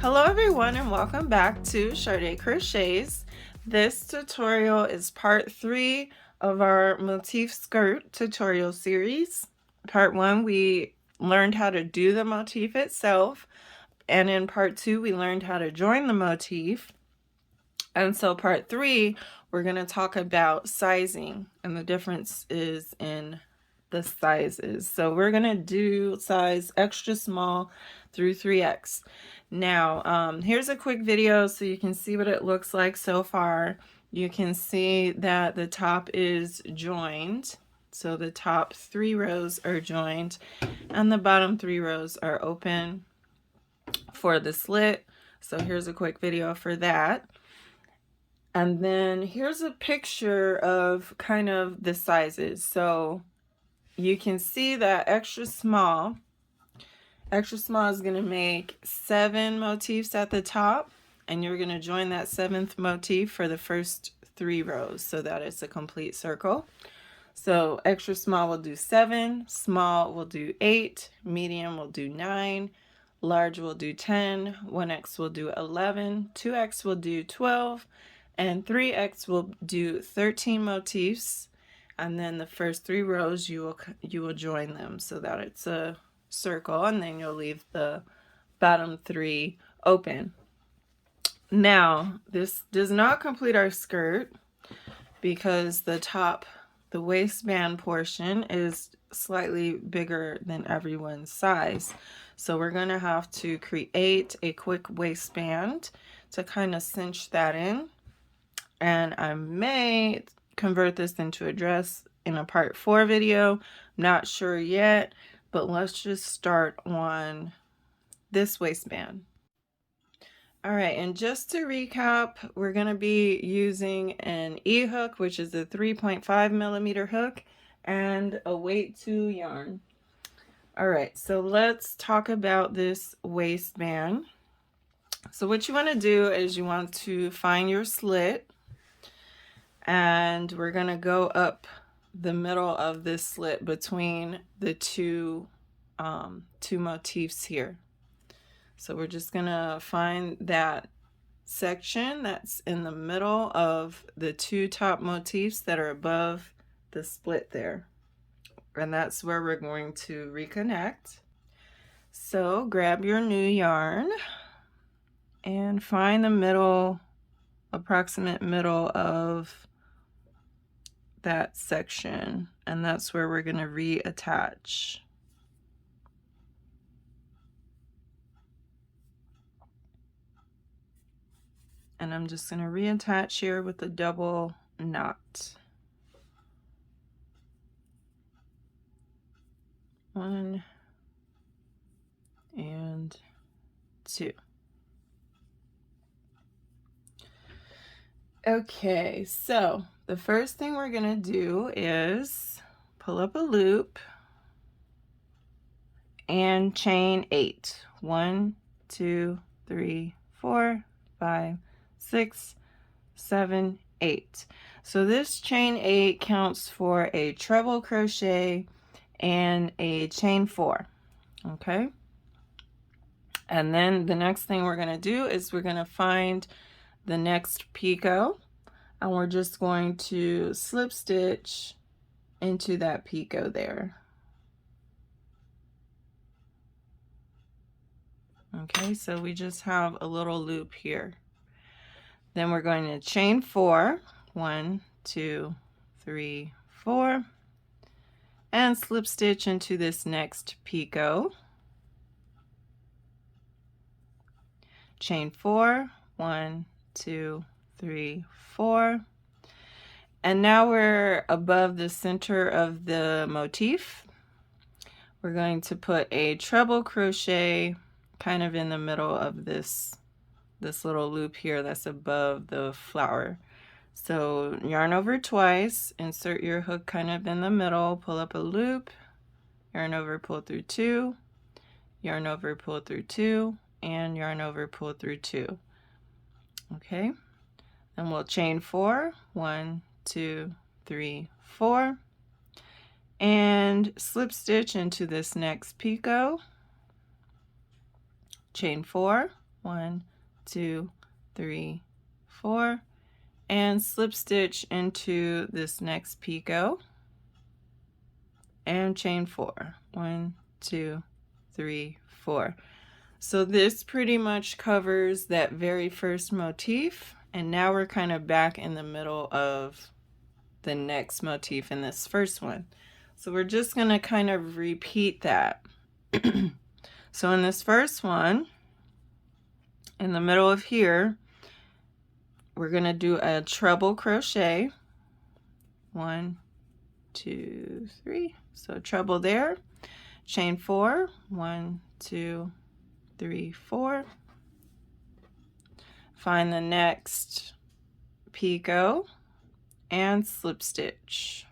Hello everyone and welcome back to Sade Crochets. This tutorial is part 3 of our motif skirt tutorial series. Part 1 we learned how to do the motif itself, and in part 2 we learned how to join the motif. And so part 3 we're going to talk about sizing and the differences in the sizes. So we're going to do size extra small through 3X. Now, here's a quick video so you can see what it looks like so far. You can see that the top is joined. So the top 3 rows are joined and the bottom 3 rows are open for the slit. So here's a quick video for that. And then here's a picture of kind of the sizes. So you can see that extra small is going to make 7 motifs at the top, and you're going to join that 7th motif for the first 3 rows so that it's a complete circle. So extra small will do 7, small will do 8, medium will do 9, large will do 10, 1X will do 11, 2X will do 12, and 3X will do 13 motifs. And then the first 3 rows you will join them so that it's a circle, and then you'll leave the bottom 3 open. Now this does not complete our skirt because the waistband portion is slightly bigger than everyone's size. So we're going to have to create a quick waistband to kind of cinch that in. And I may convert this into a dress in a part 4 video. Not sure yet, but let's just start on this waistband. All right, and just to recap, we're going to be using an E-hook, which is a 3.5 millimeter hook, and a weight 2 yarn. All right, so let's talk about this waistband. So what you want to do is you want to find your slit, and we're going to go up the middle of this slit between the two motifs here. So we're just going to find that section that's in the middle of the 2 top motifs that are above the split there. And that's where we're going to reconnect. So grab your new yarn and find the middle, approximate middle of that section, and that's where we're going to reattach. And I'm just going to reattach here with a double knot. 1 and 2. Okay, so the first thing we're going to do is pull up a loop and chain 8. 1, 2, 3, 4, 5, 6, 7, 8. So this chain 8 counts for a treble crochet and a chain 4. Okay, and then the next thing we're going to do is we're going to find the next picot, and we're just going to slip stitch into that picot there. Okay, so we just have a little loop here. Then we're going to chain 4, 1, 2, 3, 4, and slip stitch into this next picot. Chain 4, 1, 2, 3, 4, and now we're above the center of the motif. We're going to put a treble crochet kind of in the middle of this little loop here that's above the flower. So yarn over twice, insert your hook kind of in the middle, pull up a loop, yarn over, pull through 2, yarn over, pull through 2, and yarn over, pull through 2. Okay, then we'll chain 4, 1, 2, 3, 4, and slip stitch into this next picot. Chain 4, 1, 2, 3, 4, and slip stitch into this next picot and chain 4. 1, 2, 3, 4. So this pretty much covers that very first motif, and now we're kind of back in the middle of the next motif in this first one. So we're just going to kind of repeat that. So in this first one, in the middle of here, we're going to do a treble crochet. 1, 2, 3. So treble there, chain 4, 1, 2, 3, 4. Find the next picot and slip stitch.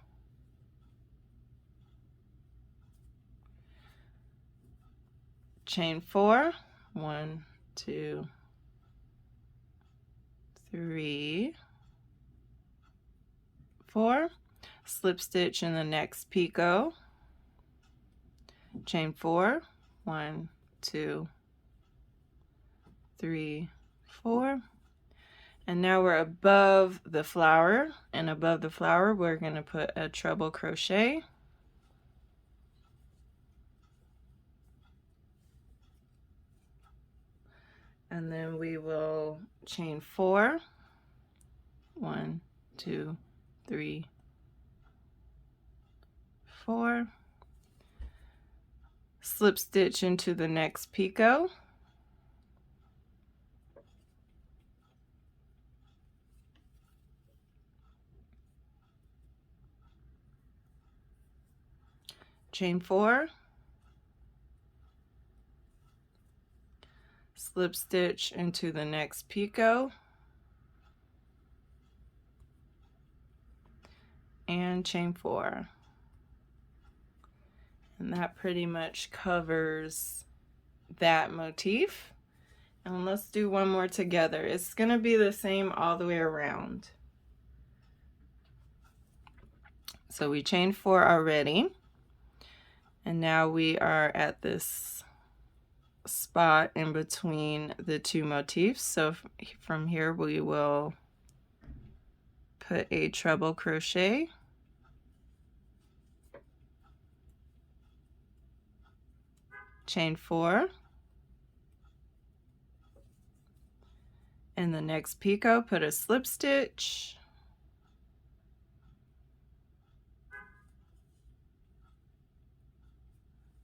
Chain 4, 1, 2, 3, 4. Slip stitch in the next picot. Chain 4, 1, 2, 3, 4. And now we're above the flower, and above the flower we're going to put a treble crochet. And then we will chain 4, 1, 2, 3, 4. Slip stitch into the next picot. Chain 4. Slip stitch into the next picot. And chain 4. And that pretty much covers that motif. And let's do one more together. It's going to be the same all the way around. So we chained 4 already. And now we are at this spot in between the two motifs. So from here we will put a treble crochet. Chain 4. In the next picot, put a slip stitch.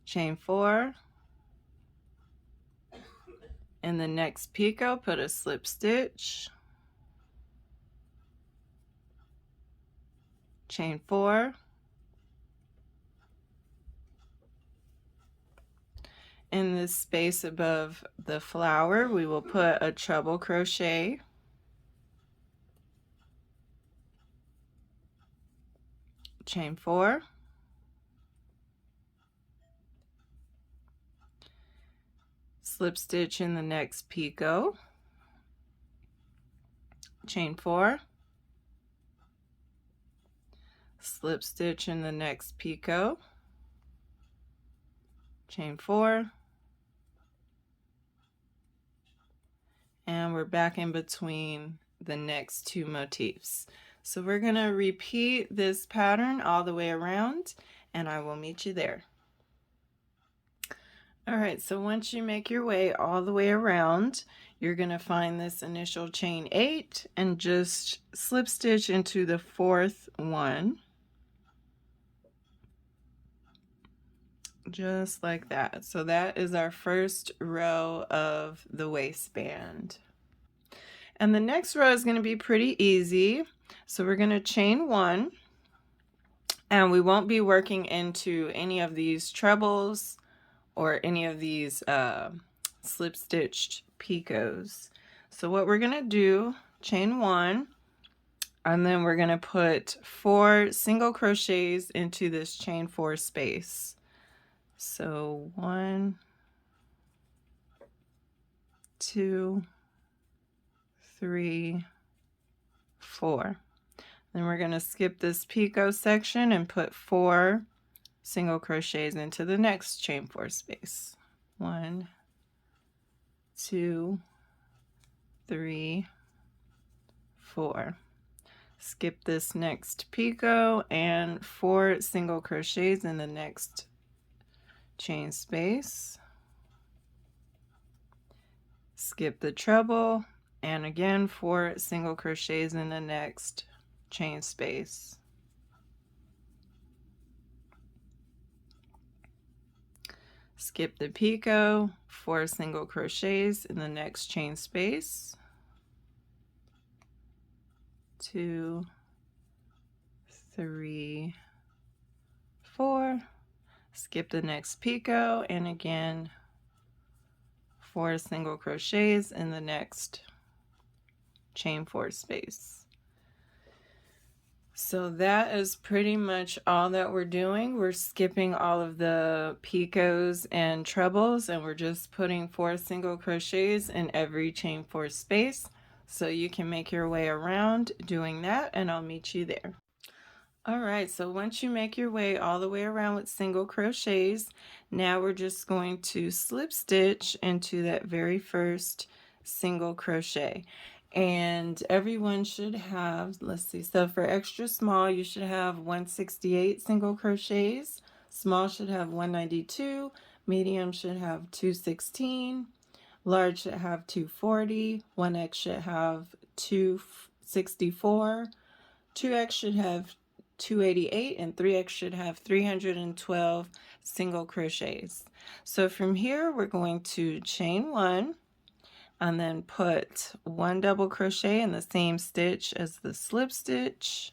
Chain 4. In the next picot, put a slip stitch. Chain 4. In this space above the flower, we will put a treble crochet. Chain 4. Slip stitch in the next picot. Chain 4. Slip stitch in the next picot. Chain 4. And we're back in between the next two motifs. So we're going to repeat this pattern all the way around, and I will meet you there. All right, so once you make your way all the way around, you're going to find this initial chain 8 and just slip stitch into the 4th one. Just like that. So that is our first row of the waistband. And the next row is going to be pretty easy. So we're going to chain 1, and we won't be working into any of these trebles or any of these slip stitched picots. So what we're going to do, chain 1, and then we're going to put 4 single crochets into this chain 4 space. So 1, 2, 3, 4. Then we're going to skip this picot section and put 4 single crochets into the next chain 4 space. 1, 2, 3, 4. Skip this next picot and 4 single crochets in the next chain space. Skip the treble and again 4 single crochets in the next chain space. Skip the picot, 4 single crochets in the next chain space. 2, 3, 4. Skip the next picot and again 4 single crochets in the next chain 4 space. So that is pretty much all that we're doing. We're skipping all of the picots and trebles and we're just putting 4 single crochets in every chain 4 space. So you can make your way around doing that and I'll meet you there. Alright, so once you make your way all the way around with single crochets, now we're just going to slip stitch into that very first single crochet. And everyone should have, let's see, so for extra small you should have 168 single crochets, small should have 192, medium should have 216, large should have 240, 1x should have 264, 2x should have 288, and 3x should have 312 single crochets. So from here we're going to chain 1 and then put 1 double crochet in the same stitch as the slip stitch,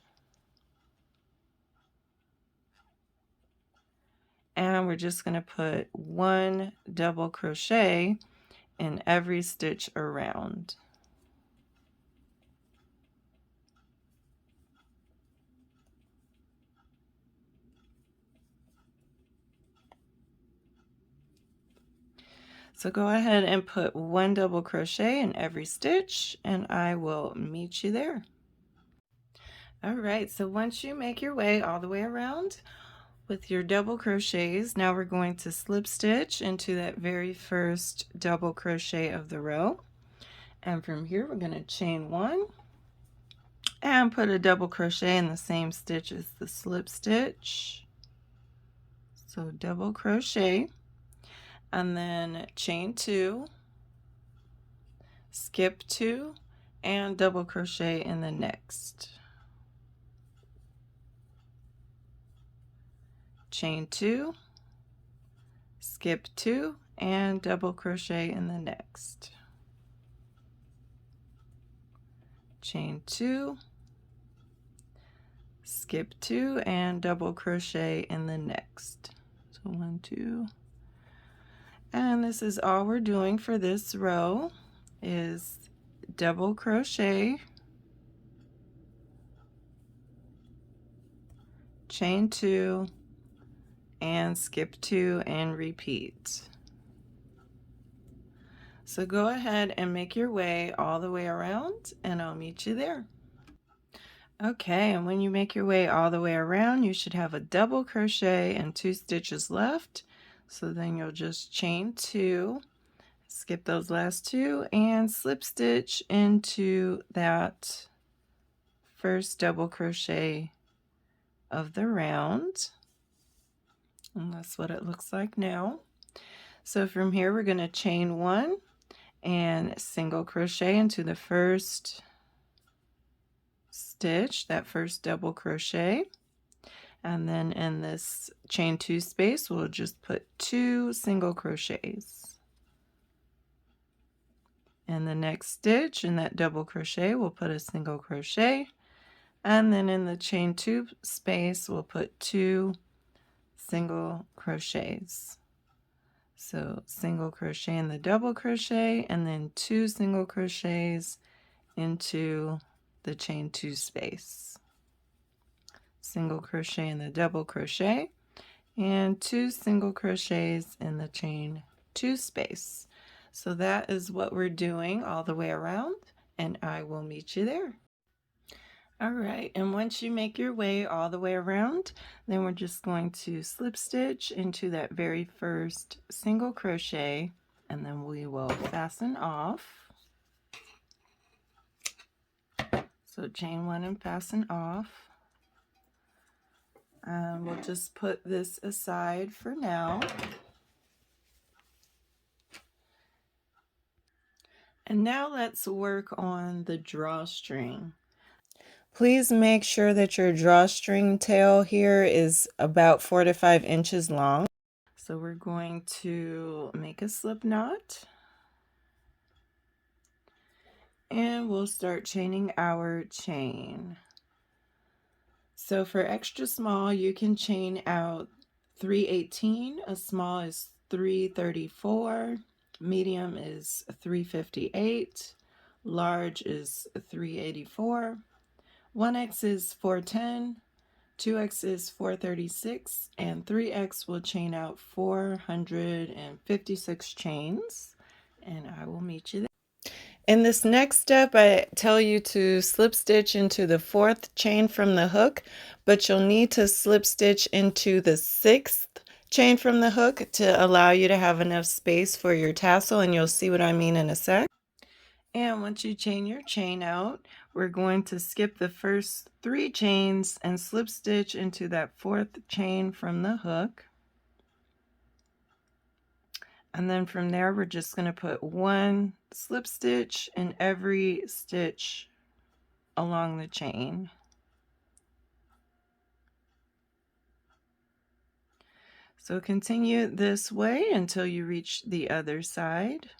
and we're just going to put 1 double crochet in every stitch around. So go ahead and put 1 double crochet in every stitch and I will meet you there. Alright, so once you make your way all the way around with your double crochets, now we're going to slip stitch into that very first double crochet of the row. And from here we're going to chain 1 and put a double crochet in the same stitch as the slip stitch. So double crochet. And then chain 2, skip 2, and double crochet in the next. Chain 2, skip 2, and double crochet in the next. Chain 2, skip 2, and double crochet in the next. So 1, 2. And this is all we're doing for this row is double crochet, chain 2, and skip 2 and repeat. So go ahead and make your way all the way around and I'll meet you there. Okay, and when you make your way all the way around, you should have a double crochet and 2 stitches left. So then you'll just chain 2, skip those last 2, and slip stitch into that first double crochet of the round. And that's what it looks like now. So from here we're going to chain 1 and single crochet into the first stitch, that first double crochet. And then in this chain 2 space we'll just put 2 single crochets. In the next stitch in that double crochet we'll put a single crochet, and then in the chain 2 space we'll put 2 single crochets. So single crochet in the double crochet and then 2 single crochets into the chain 2 space. Single crochet in the double crochet and 2 single crochets in the chain 2 space. So that is what we're doing all the way around and I will meet you there. Alright, and once you make your way all the way around, then we're just going to slip stitch into that very first single crochet and then we will fasten off. So chain one and fasten off. We'll just put this aside for now. And now let's work on the drawstring. Please make sure that your drawstring tail here is about 4 to 5 inches long. So we're going to make a slip knot. And we'll start chaining our chain. So for extra small, you can chain out 318, a small is 334, medium is 358, large is 384, 1x is 410, 2x is 436, and 3x will chain out 456 chains, and I will meet you there. In this next step, I tell you to slip stitch into the 4th chain from the hook, but you'll need to slip stitch into the 6th chain from the hook to allow you to have enough space for your tassel, and you'll see what I mean in a sec. And once you chain your chain out, we're going to skip the first 3 chains and slip stitch into that 4th chain from the hook. And then from there, we're just going to put 1 slip stitch in every stitch along the chain. So continue this way until you reach the other side.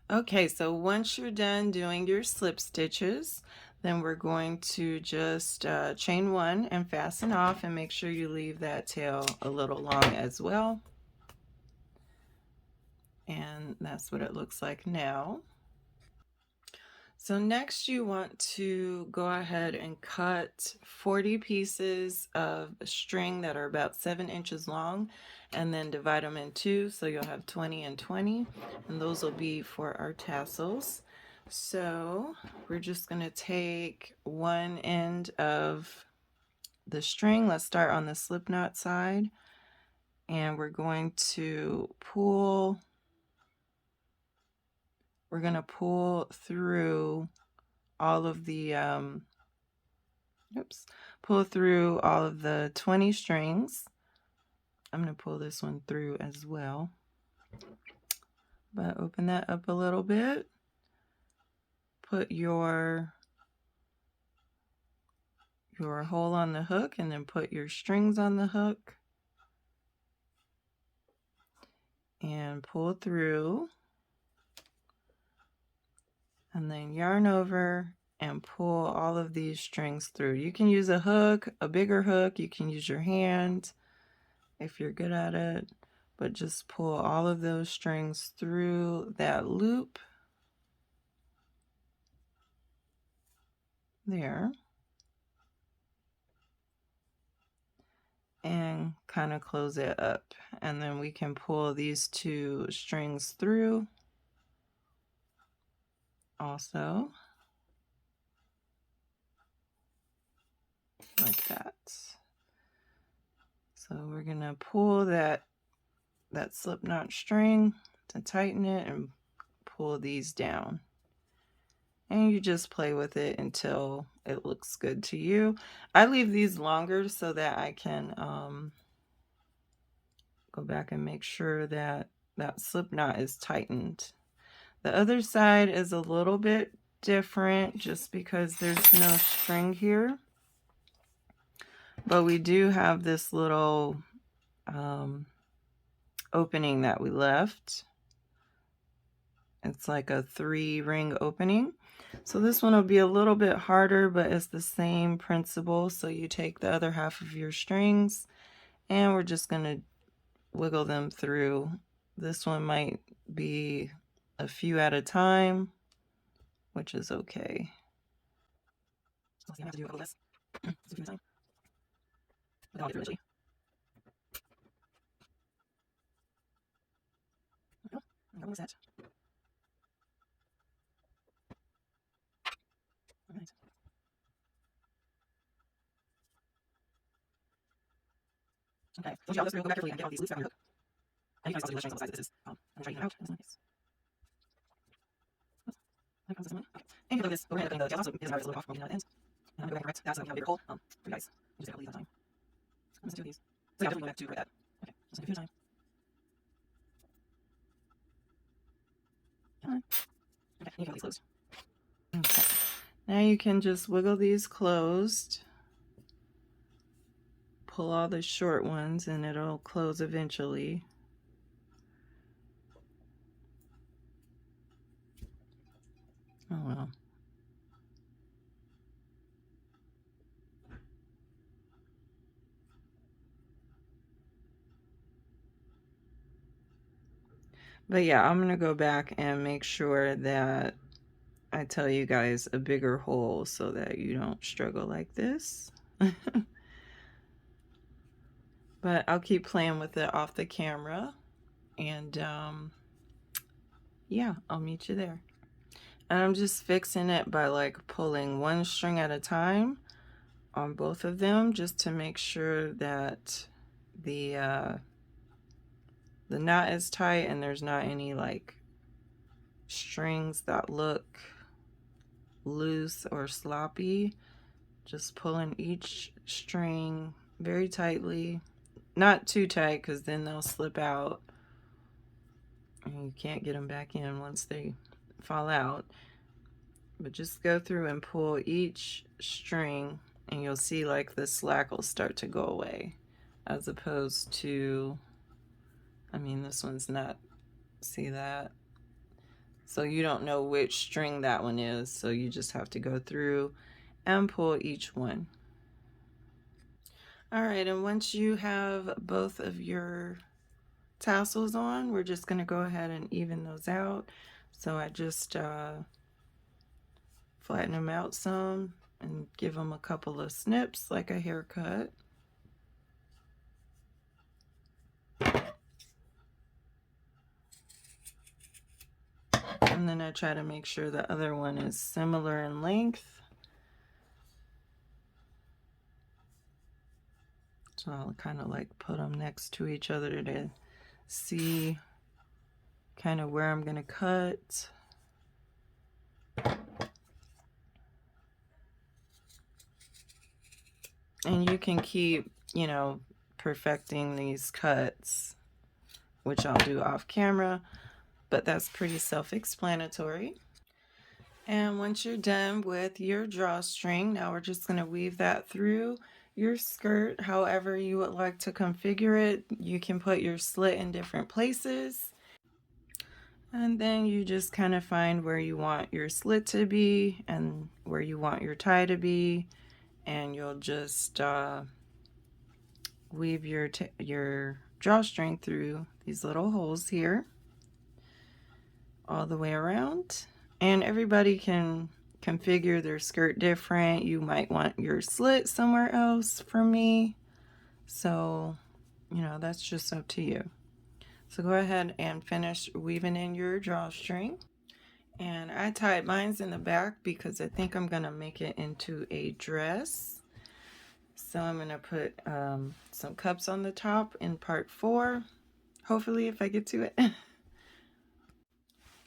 Okay, so once you're done doing your slip stitches, then we're going to just chain 1 and fasten off, and make sure you leave that tail a little long as well. And that's what it looks like now. So next you want to go ahead and cut 40 pieces of string that are about 7 inches long, and then divide them in 2, so you'll have 20 and 20, and those will be for our tassels. So we're just going to take one end of the string. Let's start on the slip knot side, and we're going to pull through all of the pull through all of the 20 strings. I'm going to pull this one through as well, but open that up a little bit. Put your hole on the hook, and then put your strings on the hook and pull through, and then yarn over and pull all of these strings through. You can use a hook, a bigger hook, you can use your hand if you're good at it, but just pull all of those strings through that loop there, and kind of close it up, and then we can pull these 2 strings through also, like that. So we're gonna pull that slip knot string to tighten it and pull these down, and you just play with it until it looks good to you. I leave these longer so that I can go back and make sure that that slip knot is tightened. The other side is a little bit different just because there's no string here, but we do have this little opening that we left. It's like a 3-ring opening. So this one will be a little bit harder, but it's the same principle. So you take the other half of your strings, and we're just going to wiggle them through. This one might be a few at a time, which is okay. So I'm gonna have to do a couple less. Without it really. What was that? All right. Okay, so I'll go through, go back carefully and get all these loops around your hook. And you can also do the strings on the sides. This is, I'm trying it out. This one is. comes this one. Okay. And you look at this, we're going to end up cutting the tassels, so it doesn't matter if it's a little off when we get out the ends. And I'm going to go back and correct that so that we have a bigger hole for you guys. You just have to leave that time. I'm going to do these. So yeah, definitely going back to correct that. Okay, just like a few times. Come on. Okay, you can leave these closed. Okay. Now you can just wiggle these closed. Pull all the short ones and it'll close eventually. Oh well. But yeah, I'm gonna go back and make sure that I tell you guys a bigger hole so that you don't struggle like this. But I'll keep playing with it off the camera, and yeah, I'll meet you there. And I'm just fixing it by like pulling one string at a time on both of them, just to make sure that the knot is tight and there's not any like strings that look loose or sloppy. Just pulling each string very tightly, not too tight because then they'll slip out and you can't get them back in once they fall out. But just go through and pull each string and you'll see like the slack will start to go away, as opposed to, I mean, this one's not, see that? So you don't know which string that one is, so you just have to go through and pull each one. All right, and once you have both of your tassels on, we're just going to go ahead and even those out. So I just flatten them out some and give them a couple of snips like a haircut. And then I try to make sure the other one is similar in length. So I'll kind of like put them next to each other to see kind of where I'm going to cut. And you can keep, you know, perfecting these cuts, which I'll do off camera, but that's pretty self-explanatory. And once you're done with your drawstring, now we're just going to weave that through your skirt however you would like to configure it. You can put your slit in different places. And then you just kind of find where you want your slit to be and where you want your tie to be. And you'll just weave your drawstring through these little holes here all the way around. And everybody can configure their skirt different. You might want your slit somewhere else for me. So, you know, that's just up to you. So go ahead and finish weaving in your drawstring. And I tied mine's in the back because I think I'm gonna make it into a dress. So I'm gonna put some cups on the top in part 4, hopefully, if I get to it.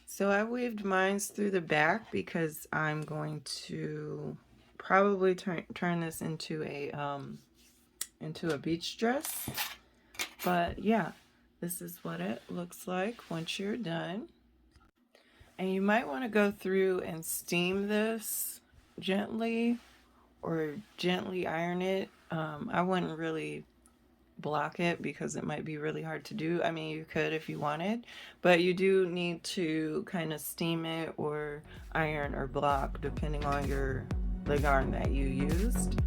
So I weaved mine's through the back because I'm going to probably turn this into a beach dress. But yeah, this is what it looks like once you're done. And you might want to go through and steam this gently or gently iron it. I wouldn't really block it because it might be really hard to do. I mean, you could if you wanted, but you do need to kind of steam it or iron or block depending on the yarn that you used.